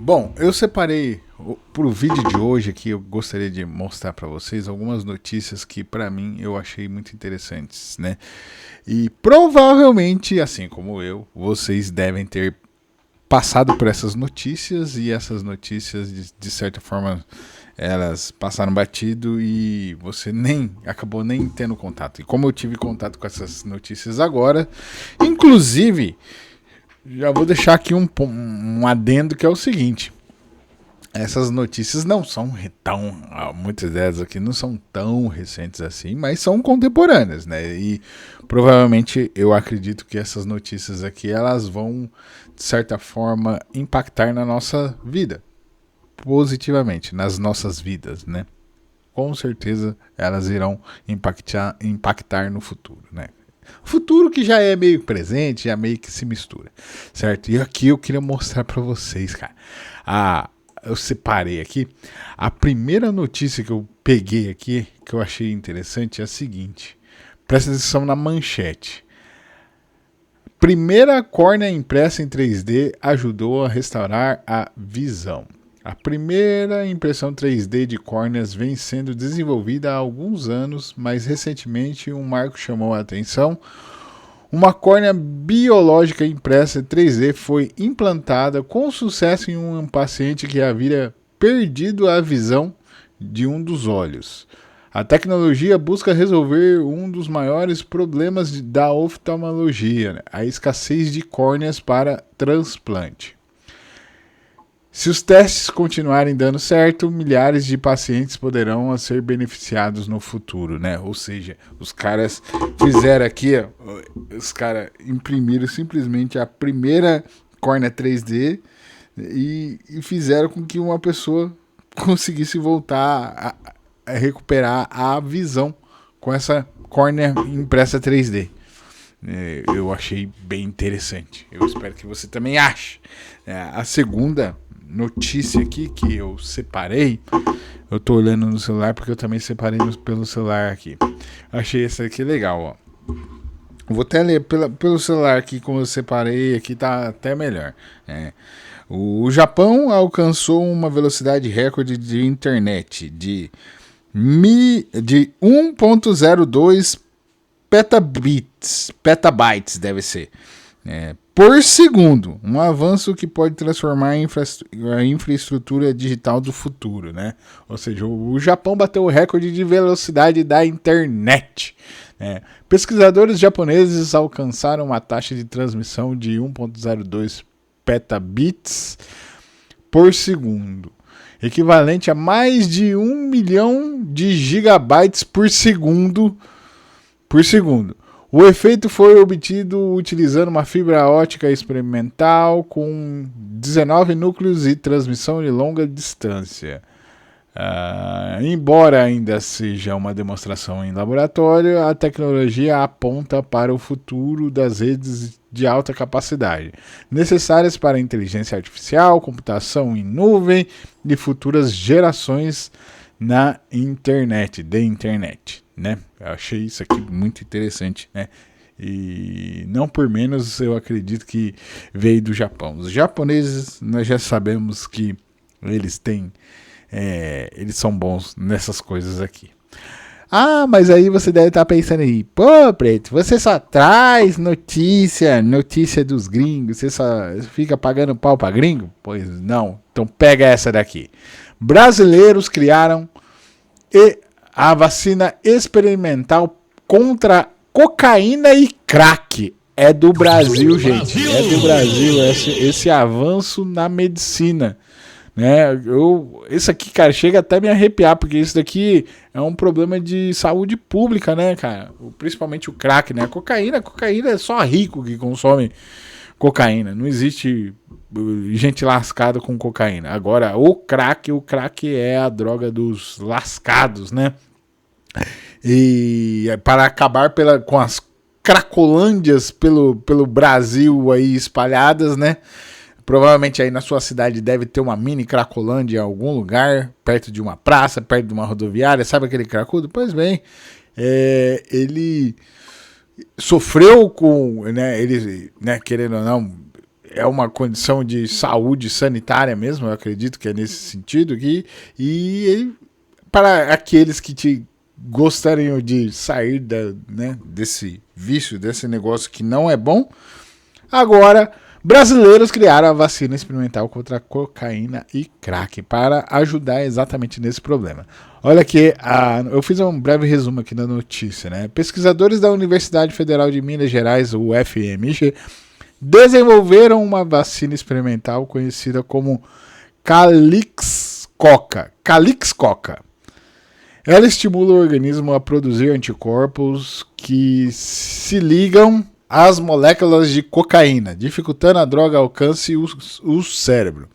Bom, eu separei para o vídeo de hoje aqui, eu gostaria de mostrar para vocês algumas notícias que para mim eu achei muito interessantes, né? E provavelmente, assim como eu, vocês devem ter passado por essas notícias e essas notícias de certa forma elas passaram batido e você nem acabou nem tendo contato. E como eu tive contato com essas notícias agora, inclusive já vou deixar aqui um adendo que é o seguinte. Essas notícias não são tão, muitas delas aqui não são tão recentes assim, mas são contemporâneas, né? E provavelmente eu acredito que essas notícias aqui elas vão de certa forma impactar na nossa vida, positivamente, nas nossas vidas, né? Com certeza elas irão impactar no futuro, né? Futuro que já é meio presente, já meio que se mistura, certo? E aqui eu queria mostrar para vocês, cara. Eu separei aqui. A primeira notícia que eu peguei aqui, que eu achei interessante, é a seguinte. Presta atenção na manchete. Primeira córnea impressa em 3D ajudou a restaurar a visão. A primeira impressão 3D de córneas vem sendo desenvolvida há alguns anos, mas recentemente um marco chamou a atenção. Uma córnea biológica impressa 3D foi implantada com sucesso em um paciente que havia perdido a visão de um dos olhos. A tecnologia busca resolver um dos maiores problemas da oftalmologia, né? A escassez de córneas para transplante. Se os testes continuarem dando certo, milhares de pacientes poderão ser beneficiados no futuro, né? Ou seja, os caras fizeram aqui, ó, os caras imprimiram simplesmente a primeira córnea 3D e fizeram com que uma pessoa conseguisse voltar a recuperar a visão com essa córnea impressa 3D. Eu achei bem interessante. Eu espero que você também ache. A segunda notícia aqui que eu separei, eu tô olhando no celular porque eu também separei pelo celular aqui. Achei essa aqui legal, ó. Vou até ler pelo celular aqui como eu separei, aqui tá até melhor. O Japão alcançou uma velocidade recorde de internet de 1.02 petabytes deve ser, por segundo, um avanço que pode transformar a infraestrutura digital do futuro, né? Ou seja, o Japão bateu o recorde de velocidade da internet. Pesquisadores japoneses alcançaram uma taxa de transmissão de 1.02 petabits por segundo, equivalente a mais de 1 milhão de gigabytes por segundo. O efeito foi obtido utilizando uma fibra ótica experimental com 19 núcleos e transmissão de longa distância. Embora ainda seja uma demonstração em laboratório, a tecnologia aponta para o futuro das redes de alta capacidade, necessárias para inteligência artificial, computação em nuvem e futuras gerações na internet, né? Eu achei isso aqui muito interessante, né? E não por menos eu acredito que veio do Japão. Os japoneses, nós já sabemos que eles são bons nessas coisas aqui. Mas aí você deve estar pensando aí, pô, Preto, você só traz notícia dos gringos, você só fica pagando pau pra gringo? Pois não, então pega essa daqui. Brasileiros criaram a vacina experimental contra cocaína e crack. É do Brasil, gente. É do Brasil esse avanço na medicina. Isso aqui, cara, chega até me arrepiar, porque isso daqui é um problema de saúde pública, né, cara? Principalmente o crack, né? Cocaína é só rico que consome cocaína. Não existe gente lascada com cocaína. Agora, o crack é a droga dos lascados, né? E para acabar com as cracolândias pelo Brasil aí espalhadas, né? Provavelmente aí na sua cidade deve ter uma mini cracolândia em algum lugar, perto de uma praça, perto de uma rodoviária. Sabe aquele cracudo? Pois bem, ele sofreu com, né, ele, né, querendo ou não, é uma condição de saúde sanitária mesmo, eu acredito que é nesse sentido aqui, e para aqueles que gostariam de sair desse vício, desse negócio que não é bom, agora brasileiros criaram a vacina experimental contra a cocaína e crack para ajudar exatamente nesse problema. Olha aqui, eu fiz um breve resumo aqui na notícia, né? Pesquisadores da Universidade Federal de Minas Gerais, o UFMG, desenvolveram uma vacina experimental conhecida como Calixcoca. Ela estimula o organismo a produzir anticorpos que se ligam às moléculas de cocaína, dificultando a droga alcance o cérebro.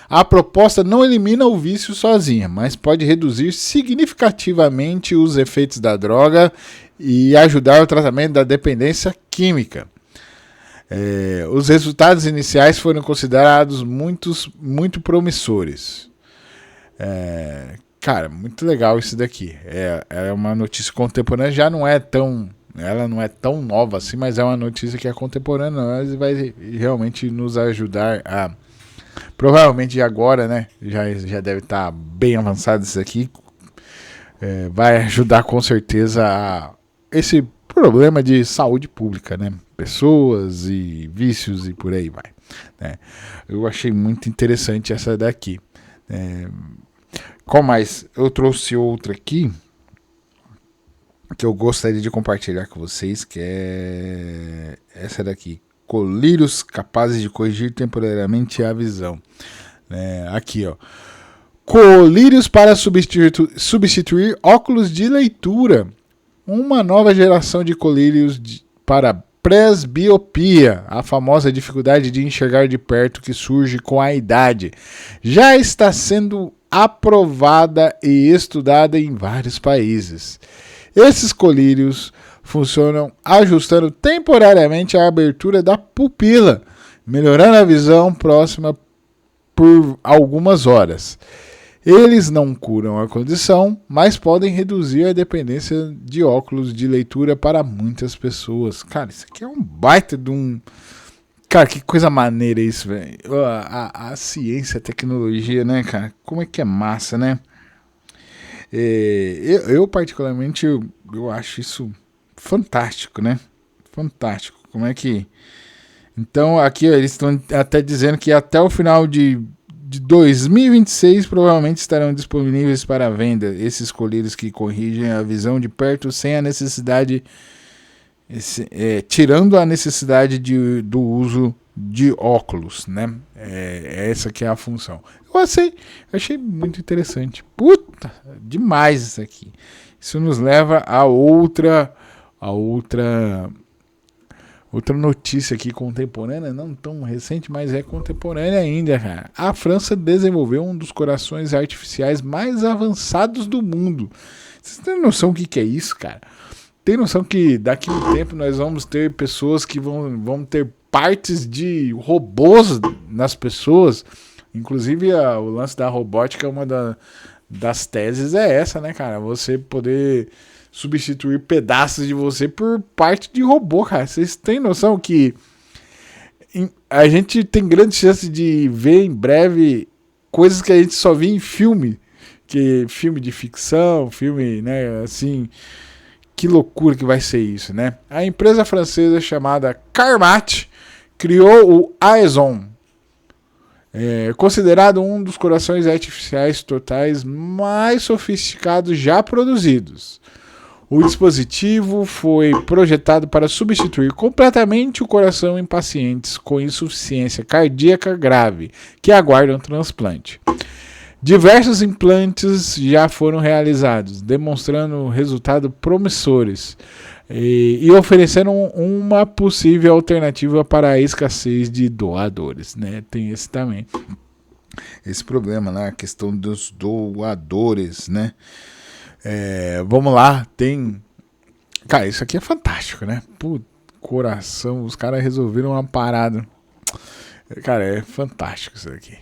A proposta não elimina o vício sozinha, mas pode reduzir significativamente os efeitos da droga e ajudar o tratamento da dependência química. Os resultados iniciais foram considerados muito promissores. Cara, muito legal isso daqui. É uma notícia contemporânea, ela não é tão nova assim, mas é uma notícia que é contemporânea e vai realmente nos ajudar a... Provavelmente agora, né, já deve estar bem avançado isso aqui. Vai ajudar com certeza a esse problema de saúde pública, né? Pessoas e vícios e por aí vai. Né? Eu achei muito interessante essa daqui. Qual mais? Eu trouxe outra aqui que eu gostaria de compartilhar com vocês, que é essa daqui. Colírios capazes de corrigir temporariamente a visão. Aqui, ó. Colírios para substituir óculos de leitura. Uma nova geração de colírios para presbiopia, a famosa dificuldade de enxergar de perto que surge com a idade, já está sendo aprovada e estudada em vários países. Esses colírios funcionam ajustando temporariamente a abertura da pupila, melhorando a visão próxima por algumas horas. Eles não curam a condição, mas podem reduzir a dependência de óculos de leitura para muitas pessoas. Cara, isso aqui é um baita de um... Cara, que coisa maneira isso, velho. A ciência, a tecnologia, né, cara? Como é que é massa, né? Eu particularmente, eu acho isso fantástico, né? Fantástico. Como é que... Então, aqui ó, eles estão até dizendo que até o final de 2026 provavelmente estarão disponíveis para venda esses colírios que corrigem a visão de perto sem a necessidade, tirando a necessidade do uso de óculos, né? Essa que é a função. Achei muito interessante. Puta, demais isso aqui. Isso nos leva a outra notícia aqui contemporânea, não tão recente, mas é contemporânea ainda, cara. A França desenvolveu um dos corações artificiais mais avançados do mundo. Vocês têm noção do que é isso, cara? Tem noção que daqui a um tempo nós vamos ter pessoas que vão ter partes de robôs nas pessoas? Inclusive o lance da robótica, uma das teses é essa, né, cara? Você poder substituir pedaços de você por parte de robô, cara. Vocês têm noção que a gente tem grande chance de ver em breve coisas que a gente só vê em filme, que filme de ficção, filme, né, assim, que loucura que vai ser isso, né? A empresa francesa chamada Carmat criou o Aeson, considerado um dos corações artificiais totais mais sofisticados já produzidos. O dispositivo foi projetado para substituir completamente o coração em pacientes com insuficiência cardíaca grave que aguardam transplante. Diversos implantes já foram realizados, demonstrando resultados promissores e oferecendo uma possível alternativa para a escassez de doadores, né? Tem esse também, esse problema, né? A questão dos doadores, né? Vamos lá, tem... Cara, isso aqui é fantástico, né? Pô, coração, os caras resolveram uma parada. Cara, é fantástico isso aqui.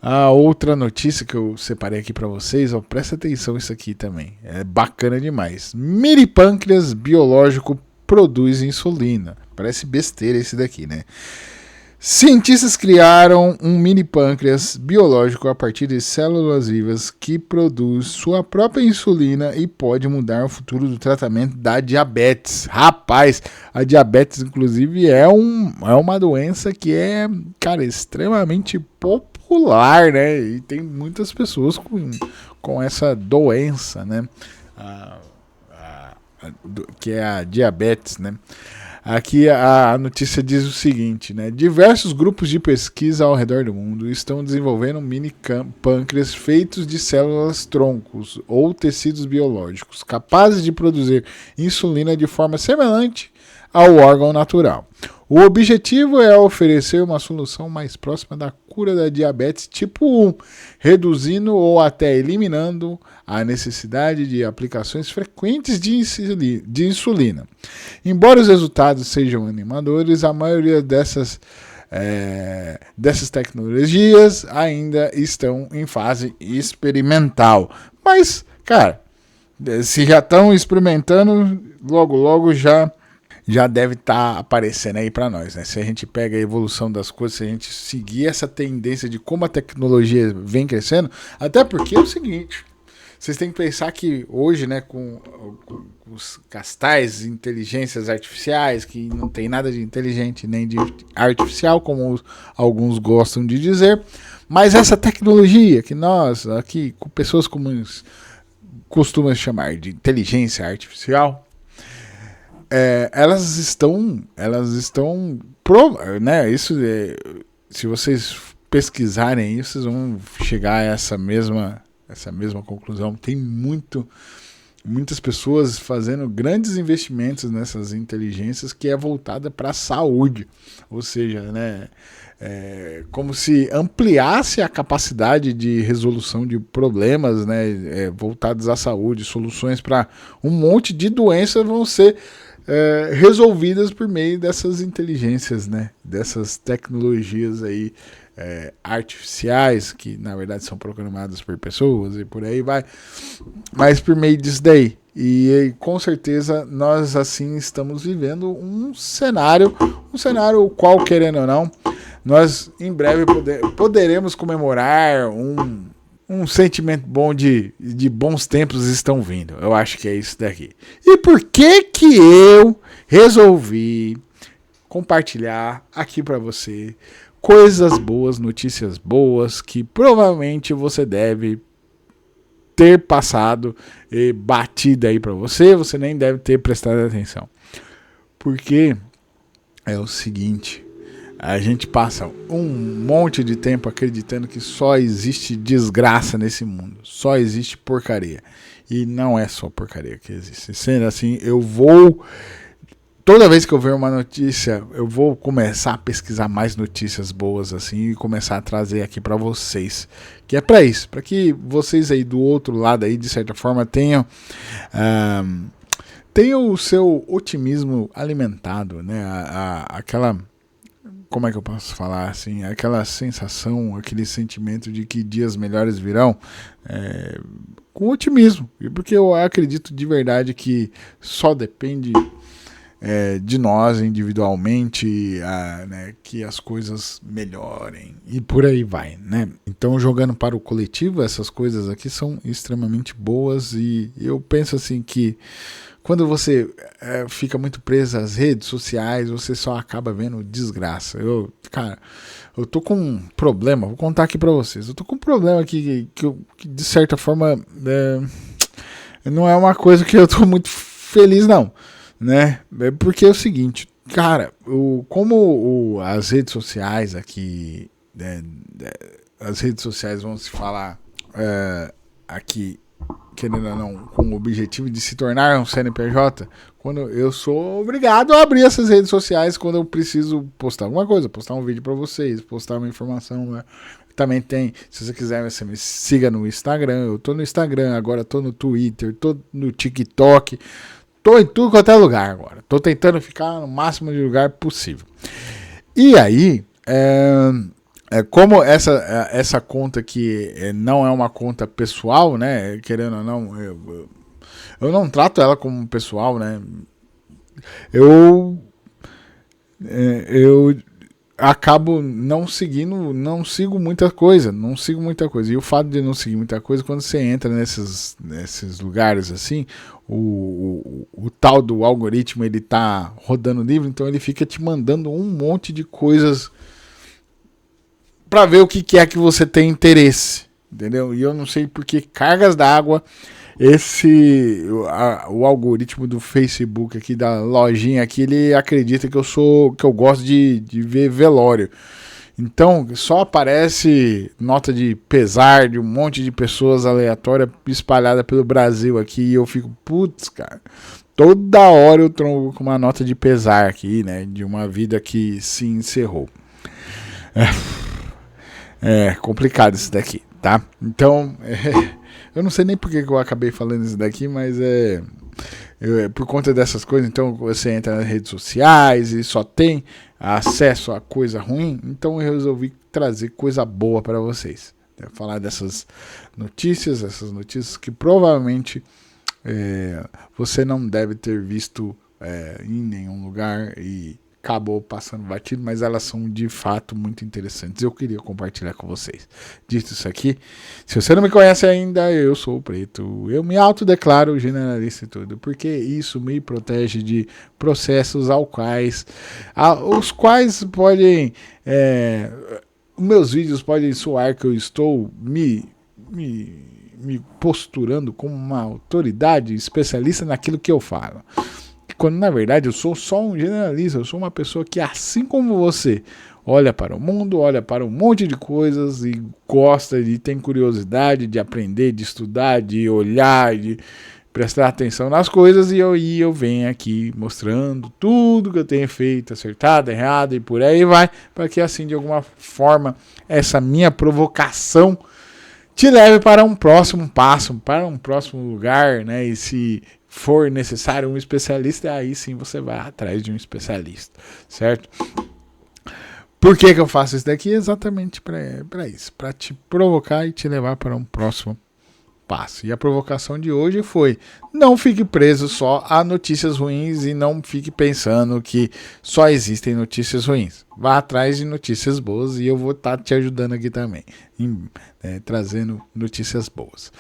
A outra notícia que eu separei aqui pra vocês, ó, presta atenção isso aqui também. É bacana demais. Miripâncreas biológico produz insulina. Parece besteira esse daqui, né? Cientistas criaram um mini pâncreas biológico a partir de células vivas que produz sua própria insulina e pode mudar o futuro do tratamento da diabetes. Rapaz, a diabetes, inclusive, é uma doença que é, cara, extremamente popular, né? E tem muitas pessoas com essa doença, né? Que é a diabetes, né? Aqui a notícia diz o seguinte, né? Diversos grupos de pesquisa ao redor do mundo estão desenvolvendo mini pâncreas feitos de células troncos ou tecidos biológicos, capazes de produzir insulina de forma semelhante ao órgão natural. O objetivo é oferecer uma solução mais próxima da cura da diabetes tipo 1, reduzindo ou até eliminando a necessidade de aplicações frequentes de insulina. Embora os resultados sejam animadores, a maioria dessas tecnologias ainda estão em fase experimental. Mas, cara, se já estão experimentando, logo já deve estar aparecendo aí para nós, né? Se a gente pega a evolução das coisas, se a gente seguir essa tendência de como a tecnologia vem crescendo, até porque é o seguinte, vocês têm que pensar que hoje, né, com os castais inteligências artificiais, que não tem nada de inteligente nem de artificial, como alguns gostam de dizer, mas essa tecnologia que nós, aqui, com pessoas comuns, costumamos chamar de inteligência artificial, elas estão, né? Isso, se vocês pesquisarem isso, vocês vão chegar a essa mesma conclusão. Tem muitas pessoas fazendo grandes investimentos nessas inteligências que é voltada para a saúde, ou seja, né? Como se ampliasse a capacidade de resolução de problemas, né? Voltados à saúde, soluções para um monte de doenças vão ser resolvidas por meio dessas inteligências, né? Dessas tecnologias aí artificiais, que na verdade são programadas por pessoas e por aí vai, mas por meio disso daí. E com certeza nós assim estamos vivendo um cenário qual, querendo ou não, nós em breve poderemos comemorar um sentimento bom de bons tempos estão vindo. Eu acho que é isso daqui. E por que eu resolvi compartilhar aqui para você coisas boas, notícias boas que provavelmente você deve ter passado e batido aí para você nem deve ter prestado atenção. Porque é o seguinte, a gente passa um monte de tempo acreditando que só existe desgraça nesse mundo, só existe porcaria. E não é só porcaria que existe. Sendo assim, toda vez que eu ver uma notícia, eu vou começar a pesquisar mais notícias boas assim e começar a trazer aqui para vocês. Que é para isso, para que vocês aí do outro lado aí, de certa forma, tenham o seu otimismo alimentado, né? Aquela, como é que eu posso falar assim, aquela sensação, aquele sentimento de que dias melhores virão, com otimismo, porque eu acredito de verdade que só depende de nós individualmente, né, que as coisas melhorem e por aí vai, né? Então, jogando para o coletivo, essas coisas aqui são extremamente boas e eu penso assim que quando você fica muito preso às redes sociais, você só acaba vendo desgraça. Eu tô com um problema, vou contar aqui pra vocês. Eu tô com um problema aqui que de certa forma não é uma coisa que eu tô muito feliz, não, né? Porque é o seguinte, cara, como as redes sociais aqui, as redes sociais vão se falar aqui, querendo ou não, com o objetivo de se tornar um CNPJ, quando eu sou obrigado a abrir essas redes sociais quando eu preciso postar alguma coisa, postar um vídeo para vocês, postar uma informação, né? Também tem, se você quiser, você me siga no Instagram, eu tô no Instagram, agora tô no Twitter, tô no TikTok, tô em tudo quanto é lugar agora, tô tentando ficar no máximo de lugar possível. E aí, como essa conta que não é uma conta pessoal, né? Querendo ou não, eu não trato ela como pessoal, né? Eu acabo não sigo muita coisa, E o fato de não seguir muita coisa, quando você entra nesses lugares assim, o tal do algoritmo, ele tá rodando livre, então ele fica te mandando um monte de coisas para ver o que é que você tem interesse, entendeu? E eu não sei porque cargas d'água o algoritmo do Facebook aqui, da lojinha aqui, ele acredita que eu gosto de ver velório. Então só aparece nota de pesar de um monte de pessoas aleatórias espalhadas pelo Brasil aqui, e eu fico, putz, cara, toda hora eu trombo com uma nota de pesar aqui, né, de uma vida que se encerrou. É complicado isso daqui, tá? Então, eu não sei nem por que eu acabei falando isso daqui, mas por conta dessas coisas. Então você entra nas redes sociais e só tem acesso a coisa ruim, então eu resolvi trazer coisa boa para vocês. Falar dessas notícias que provavelmente você não deve ter visto em nenhum lugar e acabou passando batido, mas elas são de fato muito interessantes. Eu queria compartilhar com vocês. Dito isso aqui, se você não me conhece ainda, eu sou o Preto. Eu me autodeclaro generalista e tudo, porque isso me protege de processos os quais podem... meus vídeos podem soar que eu estou me posturando como uma autoridade especialista naquilo que eu falo. Quando na verdade eu sou só um generalista, eu sou uma pessoa que, assim como você, olha para o mundo, olha para um monte de coisas e gosta de, tem curiosidade de aprender, de estudar, de olhar, de prestar atenção nas coisas, e eu venho aqui mostrando tudo que eu tenho feito, acertado, errado e por aí vai, para que assim de alguma forma essa minha provocação te leve para um próximo passo, para um próximo lugar, né? E se for necessário um especialista, aí sim você vai atrás de um especialista, certo? Por que eu faço isso daqui? Exatamente para isso, para te provocar e te levar para um próximo passo. E a provocação de hoje foi: não fique preso só a notícias ruins e não fique pensando que só existem notícias ruins. Vá atrás de notícias boas, e eu vou estar te ajudando aqui também, trazendo notícias boas.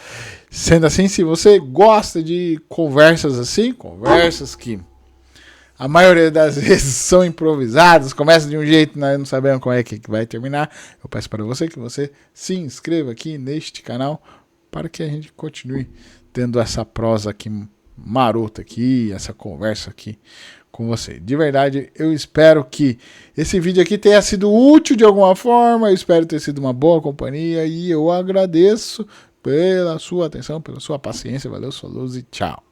Sendo assim, se você gosta de conversas assim, conversas que a maioria das vezes são improvisadas, começa de um jeito, nós não sabemos como é que vai terminar, eu peço para você que você se inscreva aqui neste canal, para que a gente continue tendo essa prosa aqui marota aqui, essa conversa aqui com você. De verdade, eu espero que esse vídeo aqui tenha sido útil de alguma forma, eu espero ter sido uma boa companhia, e eu agradeço pela sua atenção, pela sua paciência. Valeu, falou e tchau.